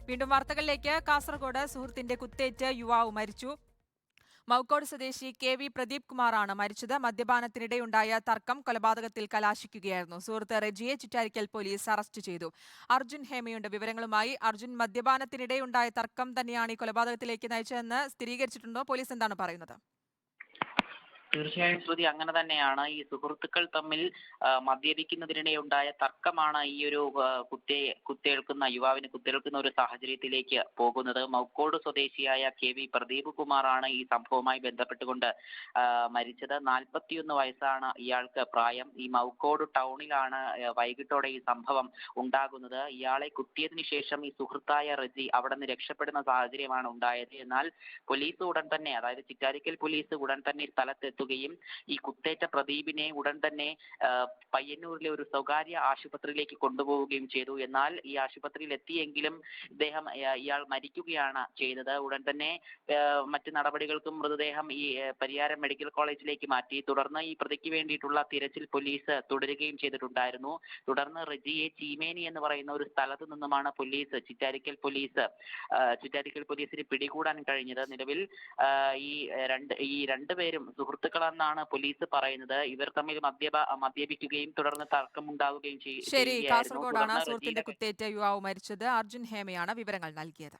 വീണ്ടും വാർത്തകളിലേക്ക്. കാസർഗോഡ് സുഹൃത്തിന്റെ കുത്തേറ്റ് യുവാവ് മരിച്ചു. മൗക്കോട് സ്വദേശി KV പ്രദീപ് കുമാറാണ് മരിച്ചത്. മദ്യപാനത്തിനിടെയുണ്ടായ തർക്കം കൊലപാതകത്തിൽ കലാശിക്കുകയായിരുന്നു. സുഹൃത്ത് റെജിയെ ചിറ്റാരിക്കൽ പോലീസ് അറസ്റ്റ് ചെയ്തു. അർജുൻ ഹേമയുണ്ട് വിവരങ്ങളുമായി. അർജുൻ, മദ്യപാനത്തിനിടെയുണ്ടായ തർക്കം തന്നെയാണ് ഈ കൊലപാതകത്തിലേക്ക് നയിച്ചതെന്ന് സ്ഥിരീകരിച്ചിട്ടുണ്ടോ? പോലീസ് എന്താണ് പറയുന്നത്? തീർച്ചയായും ശ്രുതി, അങ്ങനെ തന്നെയാണ്. ഈ സുഹൃത്തുക്കൾ തമ്മിൽ മദ്യപിക്കുന്നതിനിടെയുണ്ടായ തർക്കമാണ് ഈ ഒരു യുവാവിന് കുത്തേൽക്കുന്ന ഒരു സാഹചര്യത്തിലേക്ക് പോകുന്നത്. മൗക്കോട് സ്വദേശിയായ KV പ്രദീപ് കുമാറാണ് ഈ സംഭവവുമായി ബന്ധപ്പെട്ടുകൊണ്ട് മരിച്ചത്. 41 വയസ്സാണ് ഇയാൾക്ക് പ്രായം. ഈ മൗക്കോട് ടൗണിലാണ് വൈകിട്ടോടെ ഈ സംഭവം ഉണ്ടാകുന്നത്. ഇയാളെ കുത്തിയതിനു ശേഷം ഈ സുഹൃത്തായ റെജി അവിടെ നിന്ന് രക്ഷപ്പെടുന്ന സാഹചര്യമാണ് ഉണ്ടായത്. എന്നാൽ പോലീസ് ഉടൻ തന്നെ, അതായത് ചിറ്റാരിക്കൽ പോലീസ് ഉടൻ തന്നെ സ്ഥലത്തെത്തുകയും ഈ കുത്തേറ്റ പ്രദീപിനെ ഉടൻ തന്നെ പയ്യന്നൂരിലെ ഒരു സ്വകാര്യ ആശുപത്രിയിലേക്ക് കൊണ്ടുപോവുകയും ചെയ്തു. എന്നാൽ ഈ ആശുപത്രിയിൽ എത്തിയെങ്കിലും ഇയാൾ മരിക്കുകയാണ് ചെയ്തത്. ഉടൻ തന്നെ മറ്റു നടപടികൾക്കും മൃതദേഹം ഈ പരിയാരം മെഡിക്കൽ കോളേജിലേക്ക് മാറ്റി. തുടർന്ന് ഈ പ്രതിക്ക് വേണ്ടിയിട്ടുള്ള തിരച്ചിൽ പോലീസ് തുടരുകയും ചെയ്തിട്ടുണ്ടായിരുന്നു. തുടർന്ന് റെജിയെ ചീമേനി എന്ന് പറയുന്ന ഒരു സ്ഥലത്ത് നിന്നുമാണ് ചിറ്റാരിക്കൽ പോലീസിന് പിടികൂടാൻ കഴിഞ്ഞത്. നിലവിൽ ഈ രണ്ടുപേരും സുഹൃത്തുക്കളെന്നാണ് പോലീസ് പറയുന്നത്. ഇവർ തമ്മിൽ മദ്യപിക്കുകയും തുടർന്ന് തർക്കമുണ്ടാവുകയും ശരി, ചെയ്യുകയായിരുന്നു. കാസർഗോഡാണ് സുഹൃത്തിന്റെ കുത്തേറ്റ് യുവാവ് മരിച്ചത്. അർജുൻ ഹേമയാണ് വിവരങ്ങൾ നൽകിയത്.